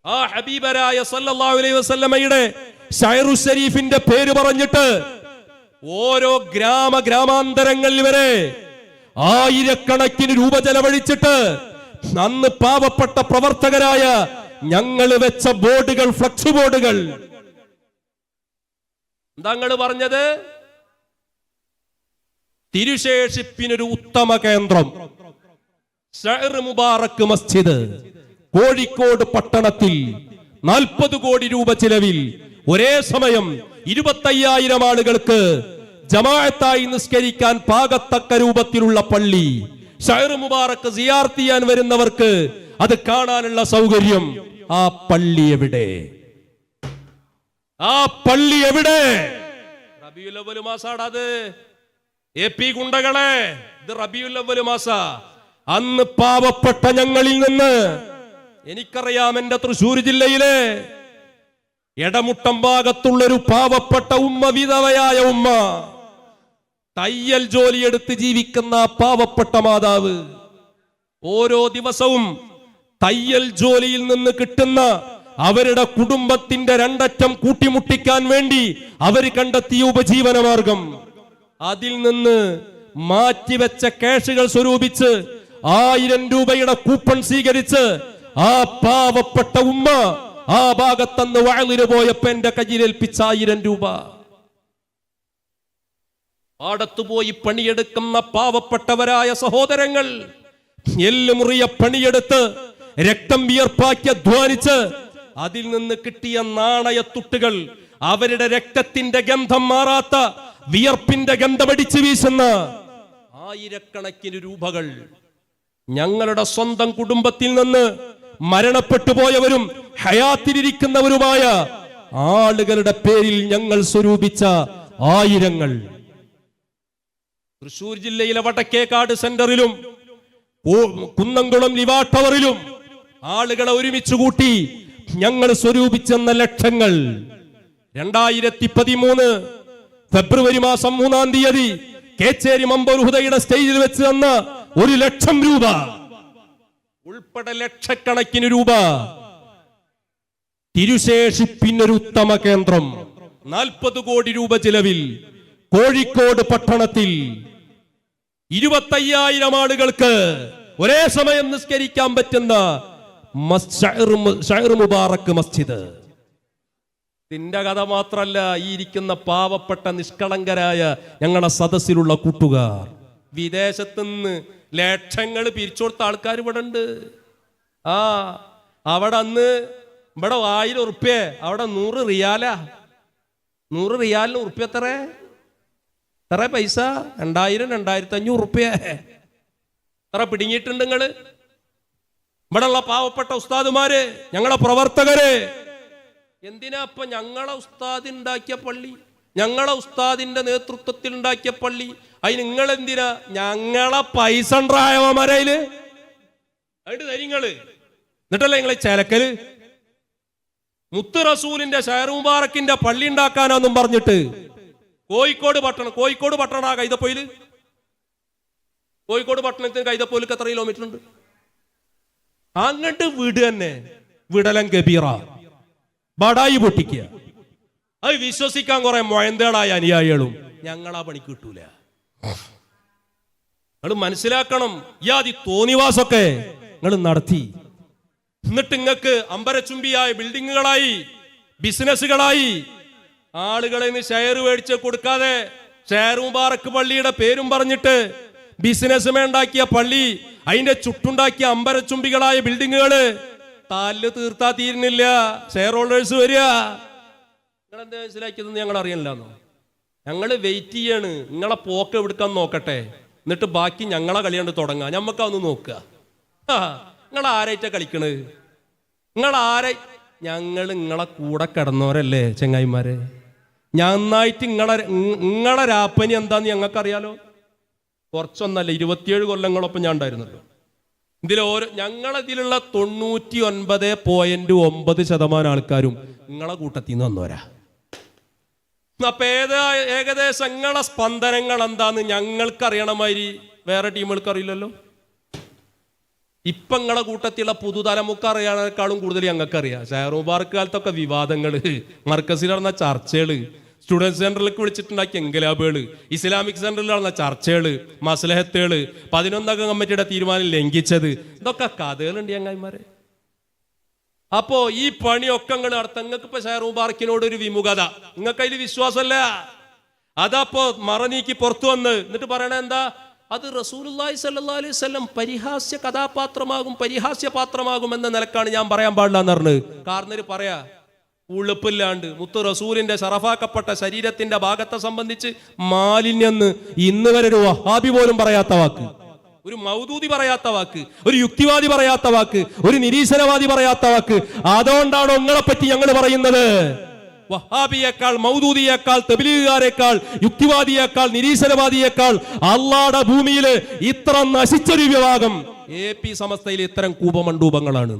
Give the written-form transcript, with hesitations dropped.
ആ ഹബീബരായ സല്ലല്ലാഹു അലൈഹി വസല്ലമയുടെ ഷൈറു ഷരീഫിന്റെ പേര് പറഞ്ഞിട്ട് ഓരോ ഗ്രാമാന്തരങ്ങളിൽ വരെ ആയിരക്കണക്കിന് രൂപ ചെലവഴിച്ചിട്ട് അന്ന് പാവപ്പെട്ട പ്രവർത്തകരായ ഞങ്ങൾ വെച്ച ബോർഡുകൾ, ഫ്ലക്സ് ബോർഡുകൾ, എന്താ പറഞ്ഞത്? തിരുശേഷിപ്പിനൊരു ഉത്തമ കേന്ദ്രം ഷൈർ മുബാറക് മസ്ജിദ് കോഴിക്കോട് പട്ടണത്തിൽ 40 കോടി രൂപ ചിലവിൽ ഒരേ സമയം 25,000 ആളുകൾക്ക് ജമാഅത്തായി നിസ്കരിക്കാൻ പാകത്തക്ക രൂപത്തിലുള്ള പള്ളി. ഷൈർ മുബാറക് സിയാറത്ത് ചെയ്യാൻ വരുന്നവർക്ക് അത് കാണാനുള്ള സൗകര്യം. ആ പള്ളി എവിടെ? ആ പള്ളി എവിടെ? റബീഉൽ അവ്വൽ മാസാണ് അത്. AP ഗുണ്ടകളെ, ഇത് റബീഉൽ അവ്വൽ മാസ. അന്ന് പാവപ്പെട്ട ഞങ്ങളിൽ നിന്ന്, എനിക്കറിയാം, എന്റെ തൃശ്ശൂർ ജില്ലയിലെ എടമുട്ടം ഭാഗത്തുള്ളൊരു പാവപ്പെട്ട ഉമ്മ, വിധവയായ ഉമ്മ, തയ്യൽ ജോലിയെടുത്ത് ജീവിക്കുന്ന പാവപ്പെട്ട മാതാവ്, ഓരോ ദിവസവും തയ്യൽ ജോലിയിൽ നിന്ന് കിട്ടുന്ന അവരുടെ കുടുംബത്തിന്റെ രണ്ടറ്റം കൂട്ടിമുട്ടിക്കാൻ വേണ്ടി അവർ കണ്ടെത്തിയ ഉപജീവന മാർഗം, അതിൽ നിന്ന് മാറ്റിവെച്ച ക്യാഷുകൾ സ്വരൂപിച്ച് 1000 രൂപയുടെ കൂപ്പൺ സ്വീകരിച്ച് ആ പാവപ്പെട്ട ഉമ്മ ആ ഭാഗത്തന്ന് വഅലിന് പോയപ്പോ എന്റെ കയ്യിലേൽപ്പിച്ച 1000 രൂപ. പാടത്തുപോയി പണിയെടുക്കുന്ന പാവപ്പെട്ടവരായ സഹോദരങ്ങൾ എല്ലുമുറിയ പണിയെടുത്ത് രക്തം വിയർപ്പാക്കി അധ്വാനിച്ച് അതിൽ നിന്ന് കിട്ടിയ നാണയത്തുട്ടുകൾ, അവരുടെ രക്തത്തിന്റെ ഗന്ധം മാറാത്ത വിയർപ്പിന്റെ ഗന്ധമടിച്ചു വീശുന്ന ആയിരക്കണക്കിന് രൂപകൾ ഞങ്ങളുടെ സ്വന്തം കുടുംബത്തിൽ നിന്ന് മരണപ്പെട്ടു പോയവരും ഹയാത്തിലിരിക്കുന്നവരുമായ ആളുകളുടെ പേരിൽ ഞങ്ങൾ സ്വരൂപിച്ച ആയിരങ്ങൾ. തൃശൂർ ജില്ലയിലെ വടക്കേക്കാട് സെന്ററിലും കുന്നംകുളം ലിവാട്ടവറിലും ആളുകളെ ഒരുമിച്ച് കൂട്ടി ഞങ്ങൾ സ്വരൂപിച്ചെന്ന ലക്ഷങ്ങൾ 2013 ഫെബ്രുവരി മാസം 3-ാം തീയതി കേച്ചേരി മമ്പൂർ ഹുദയുടെ സ്റ്റേജിൽ വെച്ച് തന്ന 1 ലക്ഷം രൂപ ഉൾപ്പെടെ ലക്ഷക്കണക്കിന് രൂപ തിരുശേഷിപ്പിനൊരു ഉത്തമ കേന്ദ്രം 40 കോടി രൂപ ചിലവിൽ കോഴിക്കോട് പട്ടണത്തിൽ 25,000 ആളുകൾക്ക് ഒരേ സമയം നിസ്കരിക്കാൻ പറ്റുന്ന ഷൈർ മുബാറക് മസ്ജിദ്. ഇതിന്റെ കഥ മാത്രല്ല, ഈ ഇരിക്കുന്ന പാവപ്പെട്ട നിഷ്കളങ്കരായ ഞങ്ങളുടെ സദസ്സിലുള്ള കൂട്ടുകാർ, വിദേശത്തുനിന്ന് ലക്ഷങ്ങൾ പിരിച്ചു കൊടുത്ത ആൾക്കാർ ഇവിടെ ഉണ്ട്. അവിടെ അന്ന് ഇവിടെ 1000 ഉറുപ്പ്യ, അവിടെ 100 റിയാലാ. 100 റിയാലിന് ഉറുപ്പ്യ എത്ര പൈസ? 2000-2500 ഉറുപ്പ്യ എത്ര പിടുങ്ങിയിട്ടുണ്ട് നിങ്ങള്? ഇവിടെ ഉള്ള പാവപ്പെട്ട ഉസ്താദുമാര്, ഞങ്ങളെ പ്രവർത്തകര്, എന്തിനാ ഇപ്പൊ ഞങ്ങളെ ഉസ്താദ് ഉണ്ടാക്കിയ പള്ളി, ഞങ്ങളെ ഉസ്താദിന്റെ നേതൃത്വത്തിൽ ഉണ്ടാക്കിയ പള്ളി, അതിന് നിങ്ങൾ എന്തിനാ ഞങ്ങളെ പൈസ ഉണ്ടായവന്മാരയില് ആയിട്ട് തരിങ്ങള്? എന്നിട്ടല്ലേ നിങ്ങളെ ചേലക്കല് മുത്ത് റസൂലിന്റെ ഷൈർ മുബാറക്കിന്റെ പള്ളി ഉണ്ടാക്കാനാന്നും പറഞ്ഞിട്ട് കോഴിക്കോട് പട്ടണ കൈതപ്പൊയില്, കോഴിക്കോട് പട്ടണത്തിന് കൈതപ്പൊയിലേക്ക് എത്ര കിലോമീറ്റർ ഉണ്ട്? അങ്ങോട്ട് വീട് തന്നെ വിടലം ഗബീറ, ബടായി പൊട്ടിക്കുക. അത് വിശ്വസിക്കാൻ കുറെ മൊയന്തകളായ അനുയായികളും ഞങ്ങളാ പണിക്ക് കിട്ടൂല. നിങ്ങൾ മനസ്സിലാക്കണം, യാതി തോന്നിവാസൊക്കെ നിങ്ങൾ നടത്തി. എന്നിട്ട് നിങ്ങൾക്ക് അമ്പരച്ചുംബിയായ ബിൽഡിങ്ങുകളായി, ബിസിനസ്സുകളായി, ആളുകളെ ഷെയർ മേടിച്ച് കൊടുക്കാതെ ഷൈർ മുബാറക് പള്ളിയുടെ പേരും പറഞ്ഞിട്ട് ബിസിനസ് ഉണ്ടാക്കിയ പള്ളി, അതിന്റെ ചുറ്റുണ്ടാക്കിയ അമ്പരച്ചുംബികളായ ബിൽഡിങ്ങുകള് താല് തീർത്താ തീരുന്നില്ല. ഷെയർ ഹോൾഡേഴ്സ് വരിക. നിങ്ങളെന്താ മനസ്സിലാക്കിയതെന്ന് ഞങ്ങൾ അറിയണില്ലെന്നോ? ഞങ്ങള് വെയിറ്റ് ചെയ്യാണ്, നിങ്ങളെ പോക്ക് എവിടുക്കാൻ നോക്കട്ടെ, എന്നിട്ട് ബാക്കി ഞങ്ങളെ കളിയാണ്ട് തുടങ്ങാം. ഞമ്മക്കതൊന്ന് നോക്കുക. നിങ്ങൾ ആരായിട്ടാ കളിക്കണത്? ഞങ്ങളെ കൂടെ കിടന്നവരല്ലേ ചെങ്ങായിമാരെ. നന്നായിട്ട് നിങ്ങളെ രാപ്പനി എന്താന്ന് ഞങ്ങൾക്കറിയാലോ. കുറച്ചൊന്നല്ല, 27 കൊല്ലങ്ങളൊപ്പം ഞാൻ ഉണ്ടായിരുന്നല്ലോ. ഞങ്ങളതിലുള്ള 99.9% ആൾക്കാരും നിങ്ങളെ കൂട്ടത്തിൽ നിന്ന് വന്നവരാ. അപ്പൊ ഏകദേശം നിങ്ങളെ സ്പന്ദനങ്ങൾ എന്താന്ന് ഞങ്ങൾക്ക് അറിയണമാതിരി വേറെ ടീമുകൾക്ക് അറിയില്ലല്ലോ. ഇപ്പൊ നിങ്ങളെ കൂട്ടത്തിലുള്ള പുതുതലമുക്ക് അറിയാനേക്കാളും കൂടുതൽ ഞങ്ങൾക്കറിയാം. ഷെയർ മുബാറക്ക് കാലത്തൊക്കെ വിവാദങ്ങള്, മർക്കസിൽ നടന്ന ചർച്ചകള്, സ്റ്റുഡൻറ് സെന്ററിലേക്ക് വിളിച്ചിട്ടുണ്ടാക്കിയ എങ്കലാബുകള്, ഇസ്ലാമിക് സെന്ററിൽ നടന്ന ചർച്ചകള്, മസ്ലഹത്തുകള്, 11 അംഗ കമ്മിറ്റിയുടെ തീരുമാനം ലംഘിച്ചത്, ഇതൊക്കെ കഥകളുണ്ട് ചങ്ങായിമാരെ. അപ്പോ ഈ പണിയൊക്കെ നിങ്ങൾ നടത്താം. നിങ്ങൾക്ക് ഇപ്പൊ ഷെയർ മുബാറക്കിനോട് ഒരു വിമുഖത, നിങ്ങൾക്ക് അതിൽ വിശ്വാസമല്ല. അതപ്പോ മറനീക്കി പുറത്തു വന്ന് എന്നിട്ട് പറയണ എന്താ, അത് റസൂലുള്ളാഹി സ്വല്ലല്ലാഹു അലൈഹി വസല്ലം പരിഹാസ്യ കഥാപാത്രമാകും, പരിഹാസ്യ പാത്രമാകും എന്ന നിലക്കാണ് ഞാൻ പറയാൻ പാടില്ല എന്ന് പറഞ്ഞത്. കാരണര് പറയാ ഉളുപ്പില്ലാണ്ട് മുത്ത് റസൂലിന്റെ ശറഫാക്കപ്പെട്ട ശരീരത്തിന്റെ ഭാഗത്തെ സംബന്ധിച്ച് മാലിന്യെന്ന് ഇന്ന് വരെ ഒരു വഹാബി പോലും പറയാത്ത വാക്ക്, ഒരു മൗദൂദി പറയാത്ത വാക്ക്, ഒരു യുക്തിവാദി പറയാത്ത വാക്ക്, ഒരു നിരീശ്വരവാദി പറയാത്ത വാക്ക്. അതുകൊണ്ടാണോ നിങ്ങളെ പറ്റി ഞങ്ങൾ പറയുന്നത് വഹാബിയേക്കാൾ, മൗദൂദിയേക്കാൾ, തബ്ലീഗുകാരേക്കാൾ, യുക്തിവാദിയേക്കാൾ, നിരീശ്വരവാദിയേക്കാൾ അള്ളാഹുവിന്റെ ഭൂമിയിൽ ഇത്ര നശിച്ചൊരു വിഭാഗം AP സമസ്തയിൽ ഇത്തരം കൂപമണ്ഡൂപങ്ങളാണ്.